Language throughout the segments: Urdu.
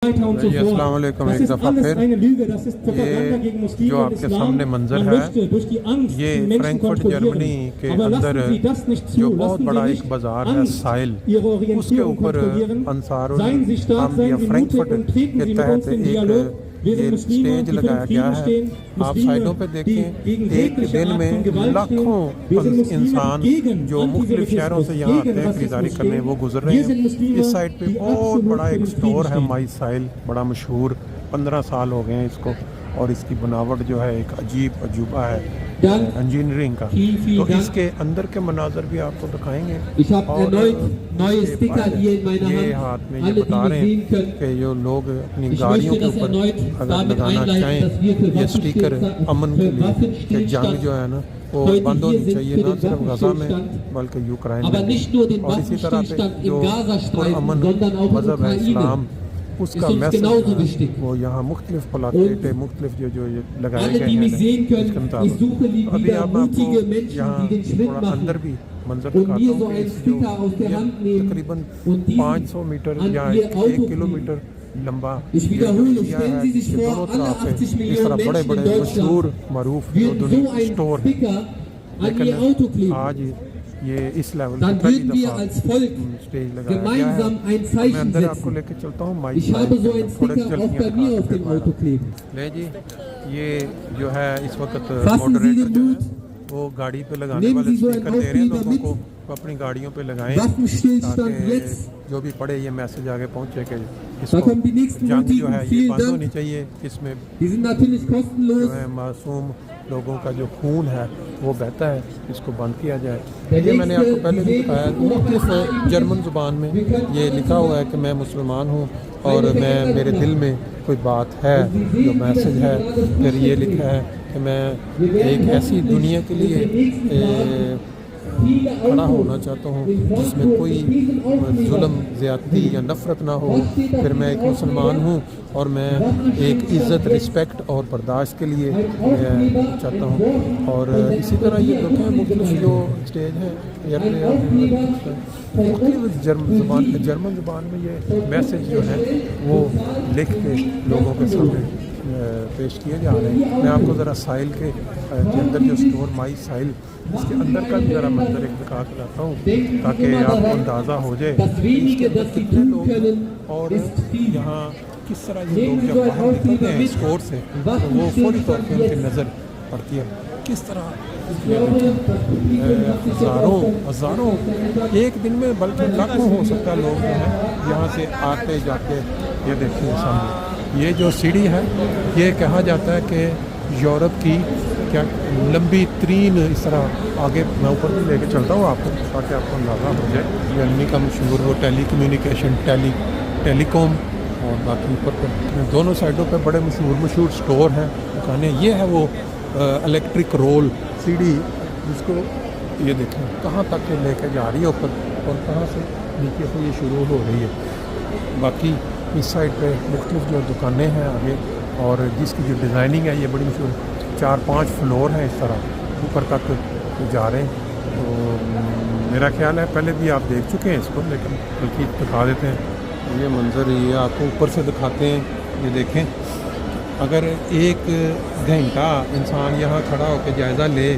جی السلام علیکم ایک دفعہ پھر یہ جو آپ کے سامنے منظر ہے یہ فرینکفرٹ جرمنی کے اندر جو بہت بڑا ایک بازار ہے سائل اس کے اوپر انصار الحمد یا فرینکفرٹ کے تحت ایک یہ سٹیج لگایا گیا ہے. آپ سائڈوں پہ دیکھیں ایک دن میں لاکھوں انسان جو مختلف شہروں سے یہاں آتے ہیں خریداری کرنے وہ گزر رہے ہیں. اس سائڈ پہ بہت بڑا ایک سٹور ہے مائی سائل بڑا مشہور 15 سال ہو گئے ہیں اس کو اور اس کی بناوٹ جو ہے ایک عجیب عجوبہ ہے انجینئرنگ کا. تو اس کے اندر کے مناظر بھی آپ کو دکھائیں گے اور یہ ہاتھ میں یہ بتا رہے ہیں کہ جو لوگ اپنی گاڑیوں کے اوپر اگر لگانا چاہیں یہ اسٹیکر امن کے لیے کہ جنگ جو ہے نا وہ بند ہونی چاہیے نہ صرف غزہ میں بلکہ یوکرائن میں. اور اسی طرح سے جو امن مذہب ہے اسلام اس کا میسج وہ یہاں مختلف پلاکیٹیں مختلف جو لگائے گئے ہیں اس کے مطابق. ابھی آپ کو یہاں تھوڑا اندر بھی منظر دکھاتا ہوں کہ جو تقریباً 500 میٹر یا 1 کلومیٹر لمبا ایریا ہے جس کے دونوں طرف پہ اس طرح بڑے بڑے مشہور معروف اسٹور ہیں. لیکن آج یہ اس لیول کی پہلی دفعہ سٹیج لگایا گیا ہے. میں اندر آپ کو لے کے چلتا ہوں مائی سائل تھوڑے جلدیاں لے جی. یہ جو ہے اس وقت ماڈریٹر جو ہے وہ گاڑی پہ لگانے والے اسٹیکر دے رہے ہیں لوگوں کو اپنی گاڑیوں پہ لگائیں تاکہ جو بھی پڑھے یہ میسج آگے پہنچے کہ اس کو جنگ جو ہے یہ بند ہونی چاہیے. اس میں جو ہے معصوم لوگوں کا جو خون ہے وہ بہتا ہے اس کو بند کیا جائے. یہ میں نے آپ کو پہلے بھی بتایا مختلف جرمن زبان میں یہ لکھا ہوا ہے کہ میں مسلمان ہوں اور میرے دل میں کوئی بات ہے جو میسج ہے. پھر یہ لکھا ہے کہ میں ایک ایسی دنیا کے لیے کھڑا ہونا چاہتا ہوں جس میں کوئی ظلم زیادتی یا نفرت نہ ہو. پھر میں ایک مسلمان ہوں اور میں ایک عزت رسپیکٹ اور برداشت کے لیے چاہتا ہوں. اور اسی طرح یہ لوگ ہیں مختلف جو اسٹیج ہیں مختلف جرمن زبان میں یہ میسج جو ہے وہ لکھ کے لوگوں کے سامنے پیش کیے جا رہے ہیں. میں آپ کو ذرا سائل کے اندر جو اسٹور مائی سائل اس کے اندر کا بھی ذرا منظر ایک دکھا کے لاتا ہوں تاکہ آپ کو اندازہ ہو جائے اس کے اندر کتنے لوگ ہیں اور یہاں کس طرح یہ لوگ جب باہر نکلتے ہیں اسٹور سے تو وہ فوری طور پہ ان کی نظر پڑتی ہے کس طرح ہزاروں ایک دن میں بلکہ لاکھوں ہو سکتا ہے لوگ جو ہیں یہاں سے آتے جاتے. یہ دیکھیں سامنے یہ جو سیڑھی ہے یہ کہا جاتا ہے کہ یورپ کی کیا لمبی ترین اس طرح آگے میں اوپر بھی لے کے چلتا ہوں آپ کو تاکہ آپ کو اندازہ ہو جائے. جرمنی کا مشہور وہ ٹیلی کمیونیکیشن ٹیلی کام اور باقی اوپر پہ دونوں سائڈوں پہ بڑے مشہور سٹور ہیں دکانیں. یہ ہے وہ الیکٹرک رول سیڑھی جس کو یہ دیکھیں کہاں تک لے کے جا رہی ہے اوپر اور کہاں سے نیچے سے یہ شروع ہو رہی ہے. باقی اس سائڈ پہ مختلف جو دکانیں ہیں آگے اور جس کی جو ڈیزائننگ ہے یہ بڑی مشہور 4-5 فلور ہیں اس طرح اوپر تک جا رہے ہیں. تو میرا خیال ہے پہلے بھی آپ دیکھ چکے ہیں اس کو لیکن بلکہ دکھا دیتے ہیں. یہ منظر یہ آپ کو اوپر سے دکھاتے ہیں. یہ دیکھیں اگر 1 گھنٹہ انسان یہاں کھڑا ہو کے جائزہ لے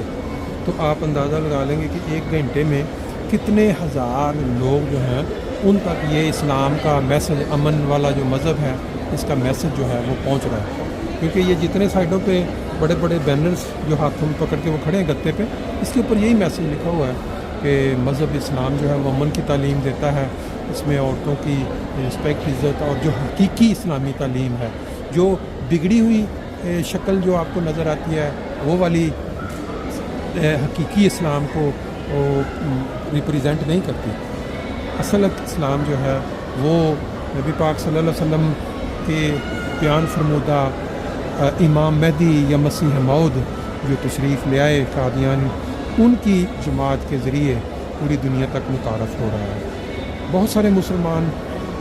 تو آپ اندازہ لگا لیں گے کہ 1 گھنٹے میں کتنے ہزار لوگ جو ہیں ان تک یہ اسلام کا میسج امن والا جو مذہب ہے اس کا میسج جو ہے وہ پہنچ رہا ہے. کیونکہ یہ جتنے سائڈوں پہ بڑے بڑے بینرز جو ہاتھوں میں پکڑ کے وہ کھڑے ہیں گتے پہ اس کے اوپر یہی میسج لکھا ہوا ہے کہ مذہب اسلام جو ہے وہ امن کی تعلیم دیتا ہے. اس میں عورتوں کی رسپیکٹ عزت اور جو حقیقی اسلامی تعلیم ہے جو بگڑی ہوئی شکل جو آپ کو نظر آتی ہے وہ والی حقیقی اسلام کو ریپریزنٹ نہیں کرتی. اصل اسلام جو ہے وہ نبی پاک صلی اللہ علیہ وسلم کے بیان فرمودہ امام مہدی یا مسیح موعود جو تشریف لے آئے قادیان ان کی جماعت کے ذریعے پوری دنیا تک متعارف ہو رہا ہے. بہت سارے مسلمان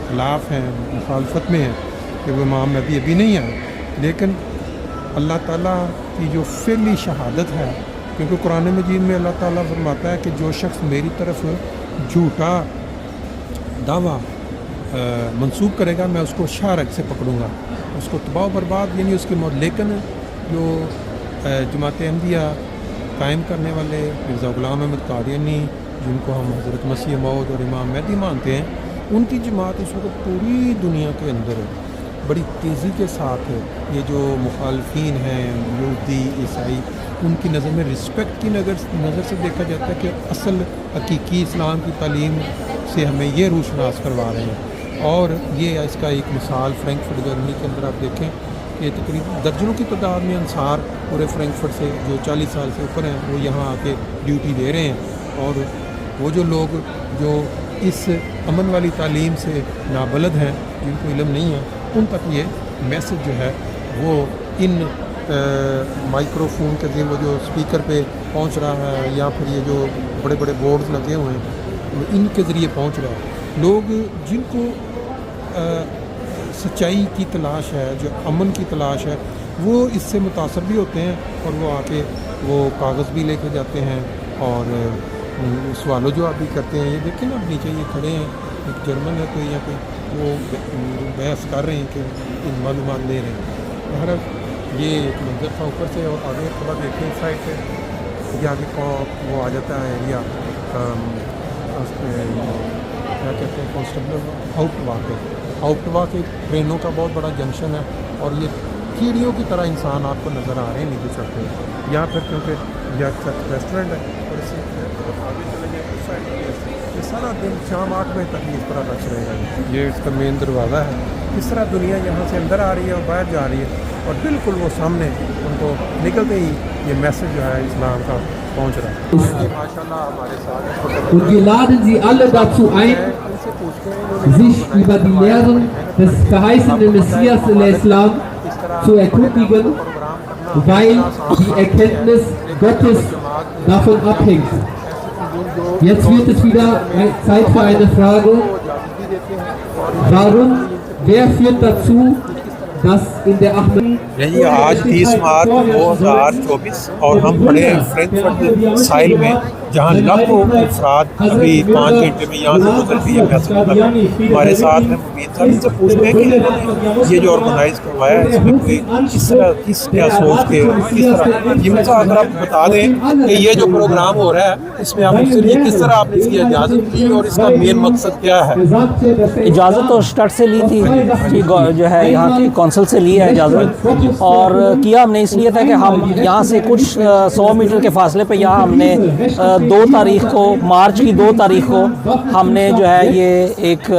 خلاف ہیں مخالفت میں ہیں کہ وہ امام مہدی ابھی نہیں آئے لیکن اللہ تعالیٰ کی جو فعلی شہادت ہے کیونکہ قرآن مجید میں اللہ تعالیٰ فرماتا ہے کہ جو شخص میری طرف جھوٹا دعویٰ منسوب کرے گا میں اس کو شارک سے پکڑوں گا، اس کو تباہ و برباد یعنی اس کی موت. لیکن جو جماعت احمدیہ قائم کرنے والے مرزا غلام احمد قادیانی جن کو ہم حضرت مسیح موعود اور امام مہدی مانتے ہیں، ان کی جماعت اس وقت پوری دنیا کے اندر بڑی تیزی کے ساتھ یہ جو مخالفین ہیں یہودی عیسائی ان کی نظر میں رسپیکٹ کی نظر سے دیکھا جاتا ہے کہ اصل حقیقی اسلام کی تعلیم سے ہمیں یہ روشناس کروا رہے ہیں. اور یہ اس کا ایک مثال فرینکفرٹ جرمنی کے اندر آپ دیکھیں کہ تقریباً درجنوں کی تعداد میں انصار پورے فرینکفرٹ سے جو 40 سال سے اوپر ہیں وہ یہاں آ کے ڈیوٹی دے رہے ہیں. اور وہ جو لوگ جو اس امن والی تعلیم سے نابلد ہیں جن کو علم نہیں ہے ان تک یہ میسج جو ہے وہ ان مائکرو فون کے ذریعے وہ جو اسپیکر پہ پہنچ رہا ہے یا پھر یہ جو بڑے بڑے بورڈز لگے ہوئے ہیں ان کے ذریعے پہنچ رہا ہے. لوگ جن کو سچائی کی تلاش ہے جو امن کی تلاش ہے وہ اس سے متاثر بھی ہوتے ہیں اور وہ آ کے وہ کاغذ بھی لے کے جاتے ہیں اور سوال و جواب بھی کرتے ہیں. یہ دیکھیں نا اب نیچے یہ کھڑے ہیں ایک جرمن ہے کوئی یا کوئی وہ بحث کر رہے ہیں کہ ان معلومات لے رہے ہیں. بہرحال یہ ایک منظر تھا اوپر سے. اور آگے تھوڑا دیکھیں اس سائڈ پہ یہ آگے وہ آ جاتا ہے ایریا اس پہ کیا کہتے ہیں کانسٹیبل آؤٹوا کے ٹرینوں کا بہت بڑا جنکشن ہے. اور یہ کیڑیوں کی طرح انسان آپ کو نظر آ رہے ہیں نیچے چڑھتے ہیں یہاں پھر کیونکہ یہ ریسٹورینٹ ہے اور اس سے آگے چلیں گے اس سائڈ یہ سارا دن شام 8 بجے تک اس طرح رش رہے گا. یہ اس کا مین دروازہ ہے. اس طرح دنیا یہاں سے اندر آ رہی ہے اور باہر جا رہی ہے اور بالکل وہ سامنے ان کو نکلتے ہی یہ میسج جو ہے اسلام کا پہنچ رہا ہے. ماشاء اللہ ہمارے ساتھ Und wir laden Sie alle dazu ein, sich über die Lehren des verheißenen Messias in der Islam zu erkundigen, weil die Erkenntnis Gottes davon abhängt. Jetzt wird es wieder Zeit für eine Frage. Warum? Wer führt dazu, dass in der Ahmed... جی آج 30 مارچ 2024 اور ہم پڑے ہیں فرینکفرٹ ساحل میں جہاں لاکھوں افراد ابھی 5 گھنٹے میں یہاں سے گزر بھی ہے. ہمارے ساتھ ہیں مبین صاحب. ان سے پوچھتے ہیں کہ یہ جو آرگنائز کروایا ہے اس میں کوئی کس کیا سوچ کے کس طرح یہ مجھے اگر آپ بتا دیں کہ یہ جو پروگرام ہو رہا ہے اس میں آپ سے کس طرح آپ نے اس کی اجازت لی اور اس کا مین مقصد کیا ہے؟ اجازت تو اسٹارٹ سے لی تھی جو ہے یہاں کی کونسل سے لی ہے اجازت. اور کیا ہم نے اس لیے تھا کہ ہم یہاں سے کچھ 100 میٹر کے فاصلے پہ یہاں ہم نے 2 تاریخ کو مارچ کی 2 تاریخ کو ہم نے جو ہے یہ ایک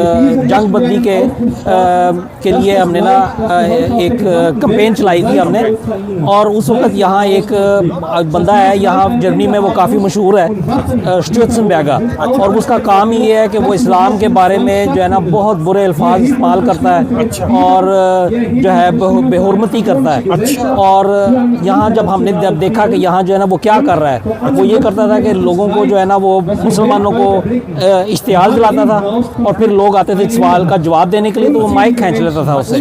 جنگ بندی کے لیے ہم نے نا ایک کمپین چلائی تھی ہم نے. اور اس وقت یہاں ایک بندہ ہے یہاں جرمنی میں وہ کافی مشہور ہے شٹوتسنبرگر اور اس کا کام یہ ہے کہ وہ اسلام کے بارے میں جو ہے نا بہت برے الفاظ استعمال کرتا ہے اور جو ہے بے حرمتی کرتا ہے. اور یہاں جب ہم نے دیکھا کہ یہاں جو ہے نا وہ کیا کر رہا ہے وہ یہ کرتا تھا کہ لوگوں کو جو ہے نا وہ مسلمانوں کو اشتعال دلاتا تھا اور پھر لوگ آتے تھے سوال کا جواب دینے کے لیے تو وہ مائک کھینچ لیتا تھا اس سے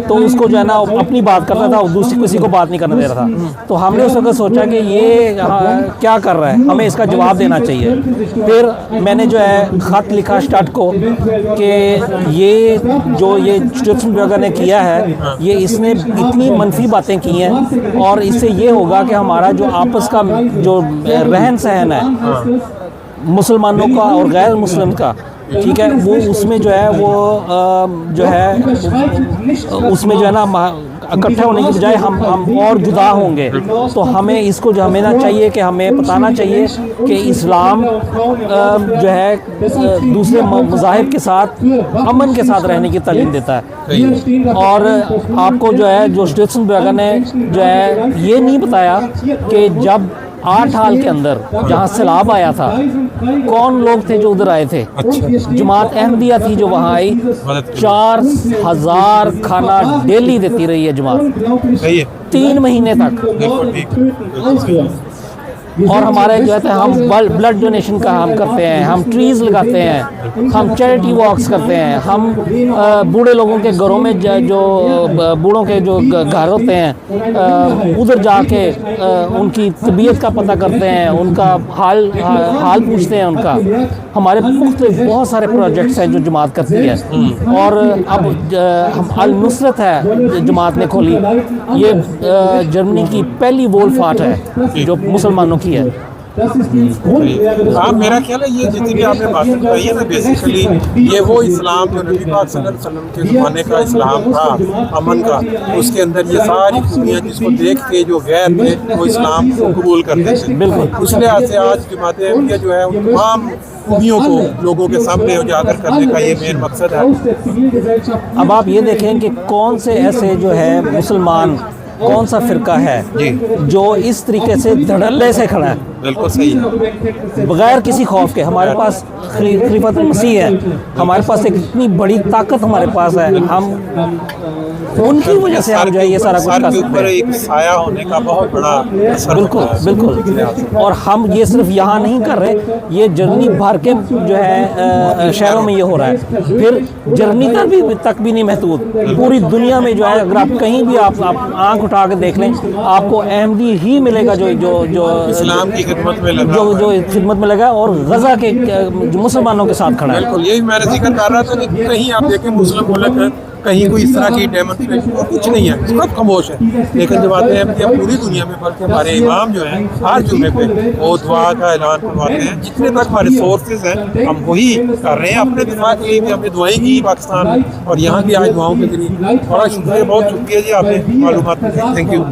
تو اس کو جو ہے نا اپنی بات کرتا تھا اور دوسری کسی کو بات نہیں کرنے دے رہا تھا. تو ہم نے اس وقت سوچا کہ یہ کیا کر رہا ہے ہمیں اس کا جواب دینا چاہیے. پھر میں نے جو ہے خط لکھا اسٹارٹ کو کہ یہ جو یہ شٹوتسنبرگر نے کیا ہے یہ اس نے اتنی منفی باتیں کی ہیں اور اس سے یہ ہوگا کہ ہمارا جو آپس کا جو رہن سہن ہے مسلمانوں کا اور غیر مسلم کا ٹھیک ہے وہ اس میں جو ہے وہ جو ہے اس میں جو ہے نا اکٹھا ہونے کی بجائے ہم اور جدا ہوں گے. تو ہمیں اس کو جو ہمیں نہ چاہیے کہ ہمیں بتانا چاہیے کہ اسلام جو ہے دوسرے مذاہب کے ساتھ امن کے ساتھ رہنے کی تعلیم دیتا ہے. اور آپ کو جو ہے جو شٹوتسنبرگر نے جو ہے یہ نہیں بتایا کہ جب 8 سال کے اندر جہاں سیلاب آیا تھا کون لوگ تھے جو ادھر آئے تھے. جماعت احمدیہ تھی جو وہاں آئی. 4000 کھانا ڈیلی دیتی رہی ہے جماعت 3 مہینے تک. اور ہمارے جو ہے ہم بلڈ ڈونیشن کا ہم کرتے ہیں, ہم ٹریز لگاتے ہیں, ہم چیریٹی واکس کرتے ہیں, ہم بوڑھے لوگوں کے گھروں میں جو بوڑھوں کے جو گھر ہوتے ہیں ادھر جا کے ان کی طبیعت کا پتہ کرتے ہیں, ان کا حال پوچھتے ہیں ان کا. ہمارے مختلف بہت سارے پروجیکٹس ہیں جو جماعت کرتی ہے. اور اب النصرت ہے جماعت نے کھولی, یہ جرمنی کی پہلی وولفارٹ ہے جو مسلمانوں کی ہے. ہاں میرا خیال ہے یہ جتنی بھی آپ نے باتیں بتائی ہے نا بیسیکلی یہ وہ اسلام جو نبی پاک صلی اللہ علیہ وسلم کے زمانے کا اسلام تھا امن کا, اس کے اندر یہ ساری خوبیاں جس کو دیکھ کے جو غیر تھے وہ اسلام کو قبول کرتے تھے. بالکل. اس لحاظ سے آج جماعت احمدیہ جو ہے ان تمام خوبیوں کو لوگوں کے سامنے اجاگر کرنے کا یہ مین مقصد ہے. اب آپ یہ دیکھیں کہ کون سے ایسے جو ہے مسلمان, کون سا فرقہ ہے جو اس طریقے سے دھڑلے سے کھڑا ہے, بالکل صحیح ہے, بغیر کسی خوف کے. ہمارے پاس خلیفۃ المسیح ہے, ہمارے پاس ایک اتنی بڑی طاقت ہمارے پاس ہے, ہم ان کی وجہ سے ہم جو ہے یہ سارا کچھ کر سکتے ہیں. ایک سایہ ہونے کا بہت بڑا اثر بالکل بالکل. اور ہم یہ صرف یہاں نہیں کر رہے, یہ جرمنی بھر کے جو ہے شہروں میں یہ ہو رہا ہے. پھر جرمنی تک بھی نہیں محدود, پوری دنیا میں جو ہے اگر آپ کہیں بھی آپ آنکھ اٹھا کے دیکھ لیں آپ کو احمدی ہی ملے گا جو اسلام کی خدمت میں لگا جو خدمت میں لگا اور غزہ کے مسلمانوں کے ساتھ کھڑا ہے. بالکل یہی میں نے ذکر کر رہا تھا کہ کہیں آپ دیکھیں مسلم ملک کہیں کوئی اس طرح کی ڈیمونسٹریشن اور کچھ نہیں ہے, سب خاموش ہے. لیکن جماعت احمدیہ پوری دنیا میں بلکہ ہمارے امام جو ہیں ہر جمعے پہ وہ دعا کا اعلان کرواتے ہیں. جتنے تک ہمارے سورسز ہیں ہم وہی کر رہے ہیں. اپنے دفاع کے لیے بھی ہم نے دعائیں کی پاکستان میں, اور یہاں بھی آج دعاؤں کے ذریعے. بہت شکریہ جی, آپ نے معلومات. Thank you.